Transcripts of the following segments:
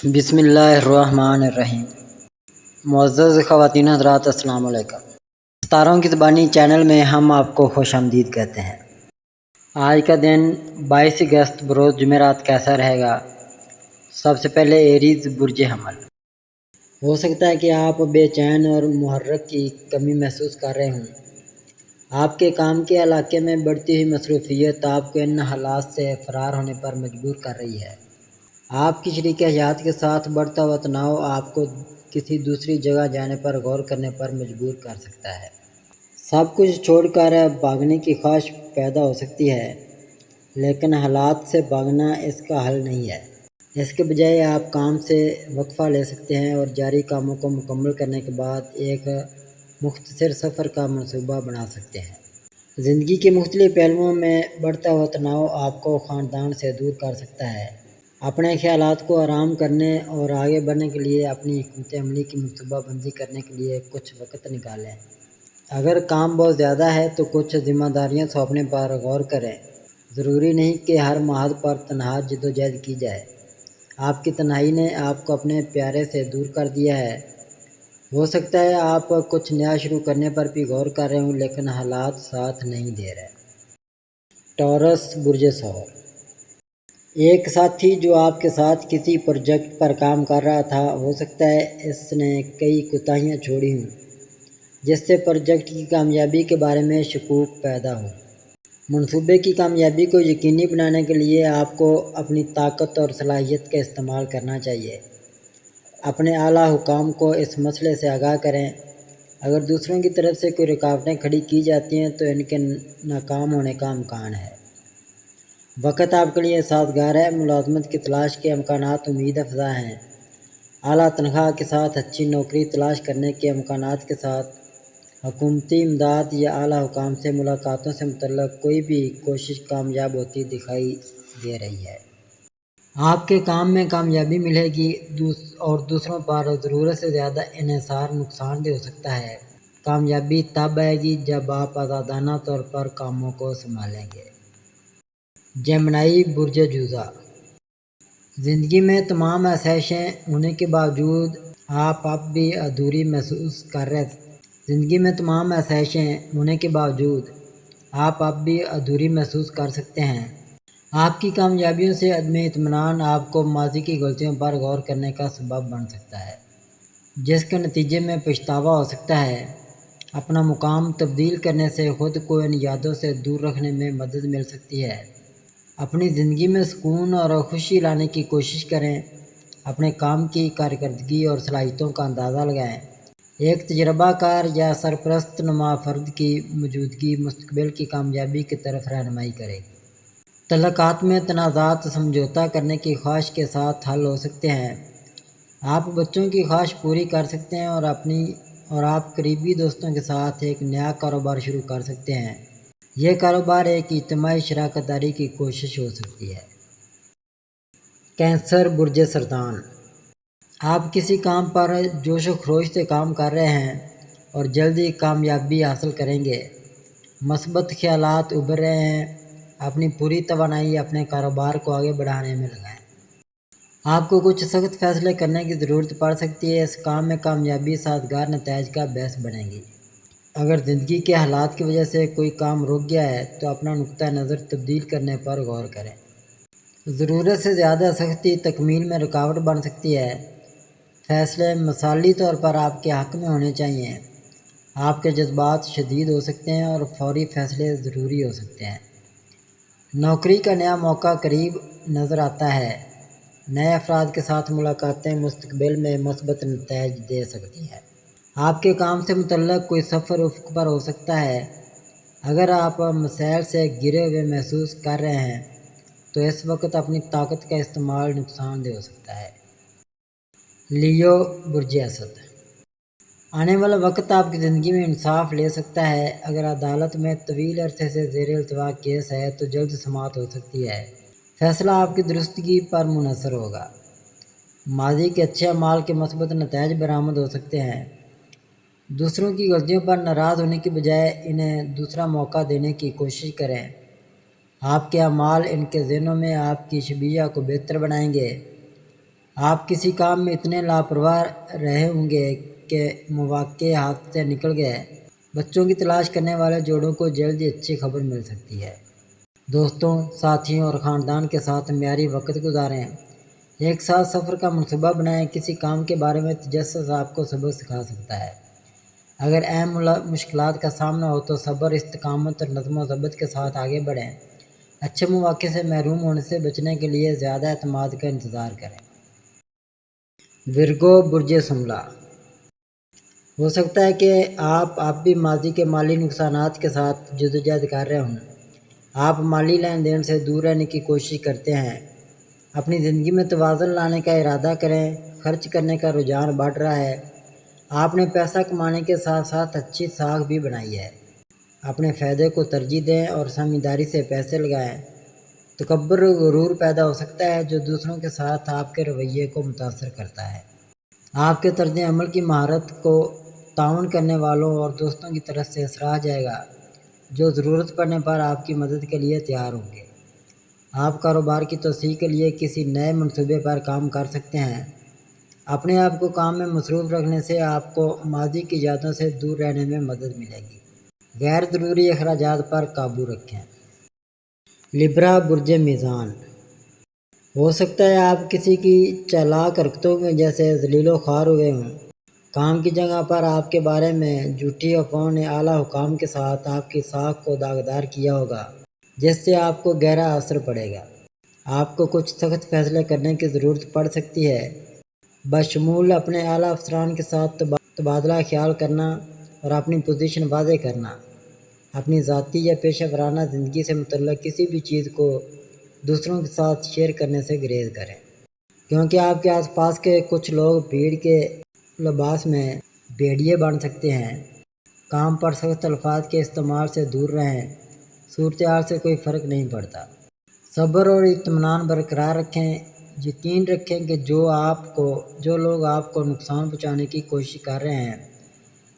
بسم اللہ الرحمن الرحیم۔ معزز خواتین حضرات، السلام علیکم۔ ستاروں کی زبانی چینل میں ہم آپ کو خوش آمدید کہتے ہیں۔ آج کا دن 22 اگست بروز جمعرات کیسا رہے گا؟ سب سے پہلے ایریز برج حمل۔ ہو سکتا ہے کہ آپ بے چین اور محرک کی کمی محسوس کر رہے ہوں۔ آپ کے کام کے علاقے میں بڑھتی ہوئی مصروفیت آپ کو ان حالات سے فرار ہونے پر مجبور کر رہی ہے۔ آپ کی شریک حیات کے ساتھ بڑھتا ہوا تناؤ آپ کو کسی دوسری جگہ جانے پر غور کرنے پر مجبور کر سکتا ہے۔ سب کچھ چھوڑ کر بھاگنے کی خواہش پیدا ہو سکتی ہے، لیکن حالات سے بھاگنا اس کا حل نہیں ہے۔ اس کے بجائے آپ کام سے وقفہ لے سکتے ہیں اور جاری کاموں کو مکمل کرنے کے بعد ایک مختصر سفر کا منصوبہ بنا سکتے ہیں۔ زندگی کے مختلف پہلوؤں میں بڑھتا ہوا تناؤ آپ کو خاندان سے دور کر سکتا ہے۔ اپنے خیالات کو آرام کرنے اور آگے بڑھنے کے لیے اپنی حکمت عملی کی منصوبہ بندی کرنے کے لیے کچھ وقت نکالیں۔ اگر کام بہت زیادہ ہے تو کچھ ذمہ داریاں سونپنے پر غور کریں۔ ضروری نہیں کہ ہر معاد پر تنہا جدوجہد کی جائے۔ آپ کی تنہائی نے آپ کو اپنے پیارے سے دور کر دیا ہے۔ ہو سکتا ہے آپ کچھ نیا شروع کرنے پر بھی غور کر رہے ہوں، لیکن حالات ساتھ نہیں دے رہے۔ ٹورس برج ثور۔ ایک ساتھی جو آپ کے ساتھ کسی پروجیکٹ پر کام کر رہا تھا، ہو سکتا ہے اس نے کئی کوتاہیاں چھوڑی ہوں، جس سے پروجیکٹ کی کامیابی کے بارے میں شکوک پیدا ہو۔ منصوبے کی کامیابی کو یقینی بنانے کے لیے آپ کو اپنی طاقت اور صلاحیت کا استعمال کرنا چاہیے۔ اپنے اعلیٰ حکام کو اس مسئلے سے آگاہ کریں۔ اگر دوسروں کی طرف سے کوئی رکاوٹیں کھڑی کی جاتی ہیں تو ان کے ناکام ہونے کا امکان ہے۔ وقت آپ کے لیے سازگار ہے۔ ملازمت کی تلاش کے امکانات امید افزا ہیں۔ اعلیٰ تنخواہ کے ساتھ اچھی نوکری تلاش کرنے کے امکانات کے ساتھ حکومتی امداد یا اعلیٰ حکام سے ملاقاتوں سے متعلق کوئی بھی کوشش کامیاب ہوتی دکھائی دے رہی ہے۔ آپ کے کام میں کامیابی ملے گی اور دوسروں پر ضرورت سے زیادہ انحصار نقصان دہ ہو سکتا ہے۔ کامیابی تب آئے گی جب آپ آزادانہ طور پر کاموں کو سنبھالیں گے۔ جیمنائی برج جوزہ۔ زندگی میں تمام آسائشیں ہونے کے باوجود آپ اب بھی ادھوری محسوس کر رہے زندگی میں تمام آسائشیں ہونے کے باوجود آپ اب بھی ادھوری محسوس کر سکتے ہیں۔ آپ کی کامیابیوں سے عدم اطمینان آپ کو ماضی کی غلطیوں پر غور کرنے کا سبب بن سکتا ہے، جس کے نتیجے میں پچھتاوا ہو سکتا ہے۔ اپنا مقام تبدیل کرنے سے خود کو ان یادوں سے دور رکھنے میں مدد مل سکتی ہے۔ اپنی زندگی میں سکون اور خوشی لانے کی کوشش کریں۔ اپنے کام کی کارکردگی اور صلاحیتوں کا اندازہ لگائیں۔ ایک تجربہ کار یا سرپرست نما فرد کی موجودگی مستقبل کی کامیابی کی طرف رہنمائی کرے گی۔ تعلقات میں تنازعات سمجھوتہ کرنے کی خواہش کے ساتھ حل ہو سکتے ہیں۔ آپ بچوں کی خواہش پوری کر سکتے ہیں اور آپ قریبی دوستوں کے ساتھ ایک نیا کاروبار شروع کر سکتے ہیں۔ یہ کاروبار ایک اجتماعی شراکت داری کی کوشش ہو سکتی ہے۔ کینسر برج سرطان۔ آپ کسی کام پر جوش و خروش سے کام کر رہے ہیں اور جلد ہی کامیابی حاصل کریں گے۔ مثبت خیالات ابھر رہے ہیں۔ اپنی پوری توانائی اپنے کاروبار کو آگے بڑھانے میں لگائیں۔ آپ کو کچھ سخت فیصلے کرنے کی ضرورت پڑ سکتی ہے۔ اس کام میں کامیابی سازگار نتائج کا باعث بنے گی۔ اگر زندگی کے حالات کی وجہ سے کوئی کام رک گیا ہے تو اپنا نقطہ نظر تبدیل کرنے پر غور کریں۔ ضرورت سے زیادہ سختی تکمیل میں رکاوٹ بن سکتی ہے۔ فیصلے مثالی طور پر آپ کے حق میں ہونے چاہیے۔ آپ کے جذبات شدید ہو سکتے ہیں اور فوری فیصلے ضروری ہو سکتے ہیں۔ نوکری کا نیا موقع قریب نظر آتا ہے۔ نئے افراد کے ساتھ ملاقاتیں مستقبل میں مثبت نتائج دے سکتی ہیں۔ آپ کے کام سے متعلق کوئی سفر افق پر ہو سکتا ہے۔ اگر آپ مسائل سے گھرے ہوئے محسوس کر رہے ہیں تو اس وقت اپنی طاقت کا استعمال نقصان دہ ہو سکتا ہے۔ لیو برج اسد۔ آنے والا وقت آپ کی زندگی میں انصاف لے سکتا ہے۔ اگر عدالت میں طویل عرصے سے زیر التوا کیس ہے تو جلد سماعت ہو سکتی ہے۔ فیصلہ آپ کی درستگی پر منحصر ہوگا۔ ماضی کے اچھے اعمال کے مثبت نتائج برآمد ہو سکتے ہیں۔ دوسروں کی غلطیوں پر ناراض ہونے کی بجائے انہیں دوسرا موقع دینے کی کوشش کریں۔ آپ کے اعمال ان کے ذہنوں میں آپ کی شبیہ کو بہتر بنائیں گے۔ آپ کسی کام میں اتنے لاپرواہ رہے ہوں گے کہ مواقع ہاتھ سے نکل گئے۔ بچوں کی تلاش کرنے والے جوڑوں کو جلد ہی اچھی خبر مل سکتی ہے۔ دوستوں، ساتھیوں اور خاندان کے ساتھ معیاری وقت گزاریں۔ ایک ساتھ سفر کا منصوبہ بنائیں۔ کسی کام کے بارے میں تجسس آپ کو سبق سکھا سکتا ہے۔ اگر اہم مشکلات کا سامنا ہو تو صبر، استقامت اور نظم و ضبط کے ساتھ آگے بڑھیں۔ اچھے مواقع سے محروم ہونے سے بچنے کے لیے زیادہ اعتماد کا انتظار کریں۔ ورگو، برج شملہ۔ ہو سکتا ہے کہ آپ بھی ماضی کے مالی نقصانات کے ساتھ جدوجہد کر رہے ہوں۔ آپ مالی لین دین سے دور رہنے کی کوشش کرتے ہیں۔ اپنی زندگی میں توازن لانے کا ارادہ کریں۔ خرچ کرنے کا رجحان بڑھ رہا ہے۔ آپ نے پیسہ کمانے کے ساتھ ساتھ اچھی ساکھ بھی بنائی ہے۔ اپنے فائدے کو ترجیح دیں اور سمجھداری سے پیسے لگائیں۔ تکبر و غرور پیدا ہو سکتا ہے جو دوسروں کے ساتھ آپ کے رویے کو متاثر کرتا ہے۔ آپ کے طرز عمل کی مہارت کو تعاون کرنے والوں اور دوستوں کی طرف سے سراہا جائے گا جو ضرورت پڑنے پر آپ کی مدد کے لیے تیار ہوں گے۔ آپ کاروبار کی توسیع کے لیے کسی نئے منصوبے پر کام کر سکتے ہیں۔ اپنے آپ کو کام میں مصروف رکھنے سے آپ کو ماضی کی یادوں سے دور رہنے میں مدد ملے گی۔ غیر ضروری اخراجات پر قابو رکھیں۔ لبرا، برج میزان۔ ہو سکتا ہے آپ کسی کی چالاک حرکتوں کی وجہ سے ذلیل و خوار ہوئے ہوں۔ کام کی جگہ پر آپ کے بارے میں جھوٹی افواہوں نے اعلیٰ حکام کے ساتھ آپ کی ساکھ کو داغدار کیا ہوگا جس سے آپ کو گہرا اثر پڑے گا۔ آپ کو کچھ سخت فیصلے کرنے کی ضرورت پڑ سکتی ہے، بشمول اپنے اعلیٰ افسران کے ساتھ تبادلہ خیال کرنا اور اپنی پوزیشن واضح کرنا۔ اپنی ذاتی یا پیشہ ورانہ زندگی سے متعلق کسی بھی چیز کو دوسروں کے ساتھ شیئر کرنے سے گریز کریں، کیونکہ آپ کے آس پاس کے کچھ لوگ بھیڑ کے لباس میں بھیڑیے بن سکتے ہیں۔ کام پر سخت الفاظ کے استعمال سے دور رہیں۔ صورتحال سے کوئی فرق نہیں پڑتا۔ صبر اور اطمینان برقرار رکھیں۔ یقین رکھیں کہ جو لوگ آپ کو نقصان پہنچانے کی کوشش کر رہے ہیں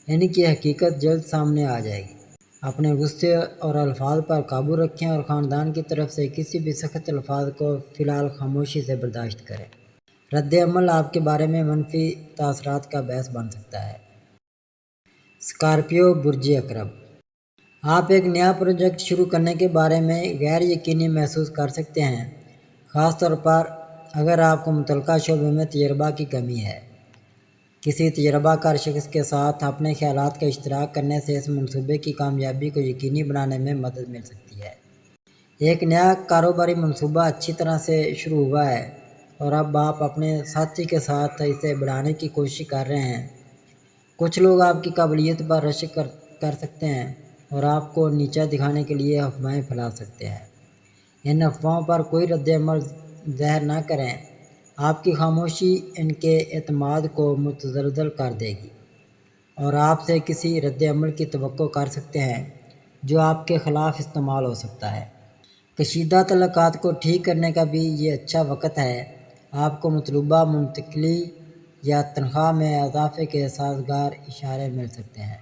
ان کی حقیقت جلد سامنے آ جائے گی۔ اپنے غصے اور الفاظ پر قابو رکھیں اور خاندان کی طرف سے کسی بھی سخت الفاظ کو فی الحال خاموشی سے برداشت کریں۔ رد عمل آپ کے بارے میں منفی تاثرات کا باعث بن سکتا ہے۔ اسکارپیو، برج عقرب۔ آپ ایک نیا پروجیکٹ شروع کرنے کے بارے میں غیر یقینی محسوس کر سکتے ہیں، خاص طور پر اگر آپ کو متعلقہ شعبے میں تجربہ کی کمی ہے۔ کسی تجربہ کار شخص کے ساتھ اپنے خیالات کا اشتراک کرنے سے اس منصوبے کی کامیابی کو یقینی بنانے میں مدد مل سکتی ہے۔ ایک نیا کاروباری منصوبہ اچھی طرح سے شروع ہوا ہے اور اب آپ اپنے ساتھی کے ساتھ اسے بڑھانے کی کوشش کر رہے ہیں۔ کچھ لوگ آپ کی قابلیت پر رشک کر سکتے ہیں اور آپ کو نیچا دکھانے کے لیے افواہیں پھیلا سکتے ہیں۔ ان افواہوں پر کوئی رد عمل ظاہر نہ کریں۔ آپ کی خاموشی ان کے اعتماد کو متزلزل کر دے گی اور آپ سے کسی رد عمل کی توقع کر سکتے ہیں جو آپ کے خلاف استعمال ہو سکتا ہے۔ کشیدہ تعلقات کو ٹھیک کرنے کا بھی یہ اچھا وقت ہے۔ آپ کو مطلوبہ منتقلی یا تنخواہ میں اضافے کے سازگار اشارے مل سکتے ہیں۔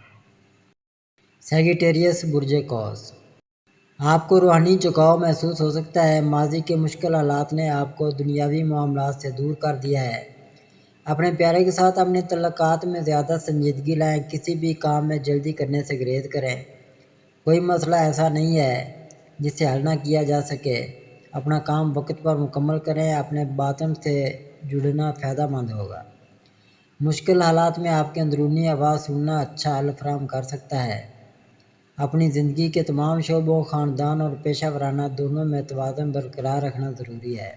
سیجیٹیریس، برج قوس۔ آپ کو روحانی جھکاؤ محسوس ہو سکتا ہے۔ ماضی کے مشکل حالات نے آپ کو دنیاوی معاملات سے دور کر دیا ہے۔ اپنے پیارے کے ساتھ اپنے تعلقات میں زیادہ سنجیدگی لائیں۔ کسی بھی کام میں جلدی کرنے سے گریز کریں۔ کوئی مسئلہ ایسا نہیں ہے جسے حل نہ کیا جا سکے۔ اپنا کام وقت پر مکمل کریں۔ اپنے باطن سے جڑنا فائدہ مند ہوگا۔ مشکل حالات میں آپ کی اندرونی آواز سننا اچھا حل فراہم کر سکتا ہے۔ اپنی زندگی کے تمام شعبوں، خاندان اور پیشہ ورانہ دونوں میں توازن برقرار رکھنا ضروری ہے۔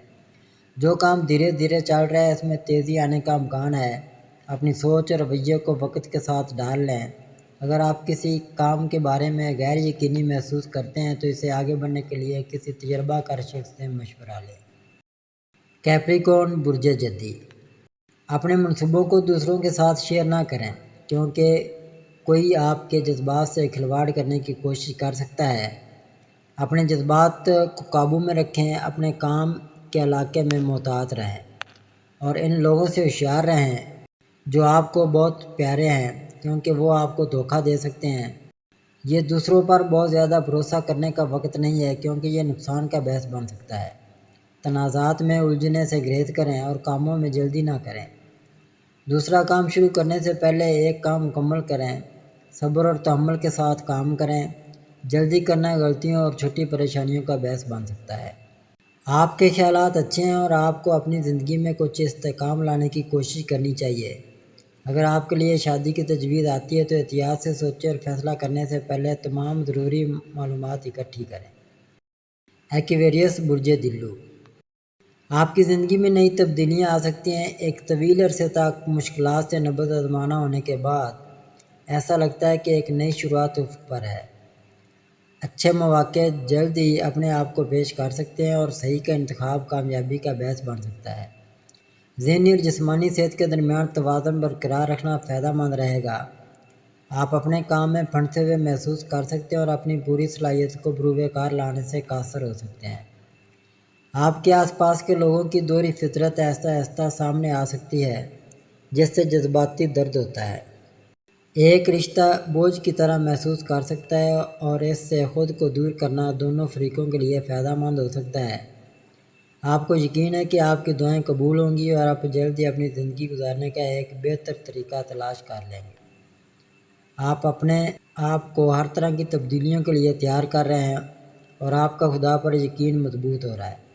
جو کام دھیرے دھیرے چل رہا ہے اس میں تیزی آنے کا امکان ہے۔ اپنی سوچ اور رویے کو وقت کے ساتھ ڈھال لیں۔ اگر آپ کسی کام کے بارے میں غیر یقینی محسوس کرتے ہیں تو اسے آگے بڑھنے کے لیے کسی تجربہ کار شخص سے مشورہ لیں۔ کیپریکورن، برج جدی۔ اپنے منصوبوں کو دوسروں کے ساتھ شیئر نہ کریں کیونکہ کوئی آپ کے جذبات سے کھلواڑ کرنے کی کوشش کر سکتا ہے۔ اپنے جذبات کو قابو میں رکھیں۔ اپنے کام کے علاقے میں محتاط رہیں اور ان لوگوں سے ہوشیار رہیں جو آپ کو بہت پیارے ہیں کیونکہ وہ آپ کو دھوکہ دے سکتے ہیں۔ یہ دوسروں پر بہت زیادہ بھروسہ کرنے کا وقت نہیں ہے کیونکہ یہ نقصان کا باعث بن سکتا ہے۔ تنازعات میں الجھنے سے گریز کریں اور کاموں میں جلدی نہ کریں۔ دوسرا کام شروع کرنے سے پہلے ایک کام مکمل کریں۔ صبر اور تحمل کے ساتھ کام کریں۔ جلدی کرنا غلطیوں اور چھوٹی پریشانیوں کا باعث بن سکتا ہے۔ آپ کے خیالات اچھے ہیں اور آپ کو اپنی زندگی میں کچھ استحکام لانے کی کوشش کرنی چاہیے۔ اگر آپ کے لیے شادی کی تجویز آتی ہے تو احتیاط سے سوچیں اور فیصلہ کرنے سے پہلے تمام ضروری معلومات اکٹھی کریں۔ ایکویریس برج دلو، آپ کی زندگی میں نئی تبدیلیاں آ سکتی ہیں۔ ایک طویل عرصے تک مشکلات سے نبرد آزمانا ہونے کے بعد ایسا لگتا ہے کہ ایک نئی شروعات افق پر ہے۔ اچھے مواقع جلد ہی اپنے آپ کو پیش کر سکتے ہیں اور صحیح کا انتخاب کامیابی کا باعث بن سکتا ہے۔ ذہنی اور جسمانی صحت کے درمیان توازن برقرار رکھنا فائدہ مند رہے گا۔ آپ اپنے کام میں پھنسے ہوئے محسوس کر سکتے ہیں اور اپنی پوری صلاحیت کو بروئے کار لانے سے قاصر ہو سکتے ہیں۔ آپ کے آس پاس کے لوگوں کی دوہری فطرت آہستہ آہستہ سامنے آ سکتی ہے، جس سے جذباتی درد ہوتا ہے۔ ایک رشتہ بوجھ کی طرح محسوس کر سکتا ہے اور اس سے خود کو دور کرنا دونوں فریقوں کے لیے فائدہ مند ہو سکتا ہے۔ آپ کو یقین ہے کہ آپ کی دعائیں قبول ہوں گی اور آپ جلد ہی اپنی زندگی گزارنے کا ایک بہتر طریقہ تلاش کر لیں گے۔ آپ اپنے آپ کو ہر طرح کی تبدیلیوں کے لیے تیار کر رہے ہیں اور آپ کا خدا پر یقین مضبوط ہو رہا ہے۔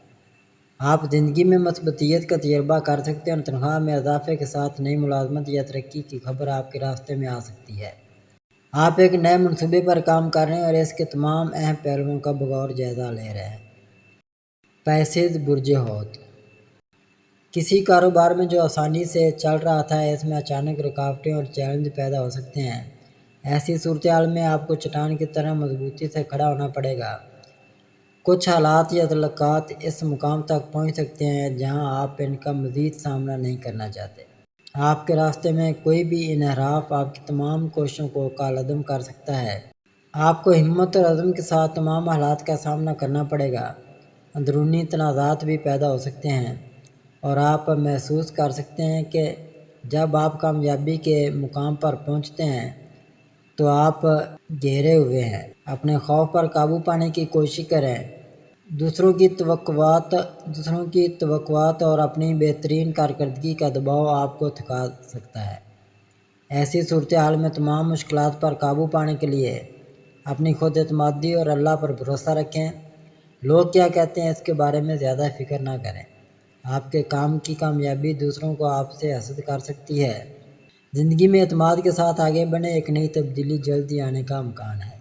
آپ زندگی میں مثبتیت کا تجربہ کر سکتے ہیں اور تنخواہ میں اضافے کے ساتھ نئی ملازمت یا ترقی کی خبر آپ کے راستے میں آ سکتی ہے۔ آپ ایک نئے منصوبے پر کام کر رہے ہیں اور اس کے تمام اہم پہلوؤں کا بغور جائزہ لے رہے ہیں۔ پیسز برج حوت، کسی کاروبار میں جو آسانی سے چل رہا تھا اس میں اچانک رکاوٹیں اور چیلنج پیدا ہو سکتے ہیں۔ ایسی صورتحال میں آپ کو چٹان کی طرح مضبوطی سے کھڑا ہونا پڑے گا۔ کچھ حالات یا تعلقات اس مقام تک پہنچ سکتے ہیں جہاں آپ ان کا مزید سامنا نہیں کرنا چاہتے۔ آپ کے راستے میں کوئی بھی انحراف آپ کی تمام کوششوں کو کالعدم کر سکتا ہے۔ آپ کو ہمت اور عزم کے ساتھ تمام حالات کا سامنا کرنا پڑے گا۔ اندرونی تنازعات بھی پیدا ہو سکتے ہیں اور آپ محسوس کر سکتے ہیں کہ جب آپ کامیابی کے مقام پر پہنچتے ہیں تو آپ گھیرے ہوئے ہیں۔ اپنے خوف پر قابو پانے کی کوشش کریں۔ دوسروں کی توقعات اور اپنی بہترین کارکردگی کا دباؤ آپ کو تھکا سکتا ہے۔ ایسی صورتحال میں تمام مشکلات پر قابو پانے کے لیے اپنی خود اعتمادی اور اللہ پر بھروسہ رکھیں۔ لوگ کیا کہتے ہیں اس کے بارے میں زیادہ فکر نہ کریں۔ آپ کے کام کی کامیابی دوسروں کو آپ سے حسد کر سکتی ہے۔ زندگی میں اعتماد کے ساتھ آگے بڑھیں، ایک نئی تبدیلی جلد ہی آنے کا امکان ہے۔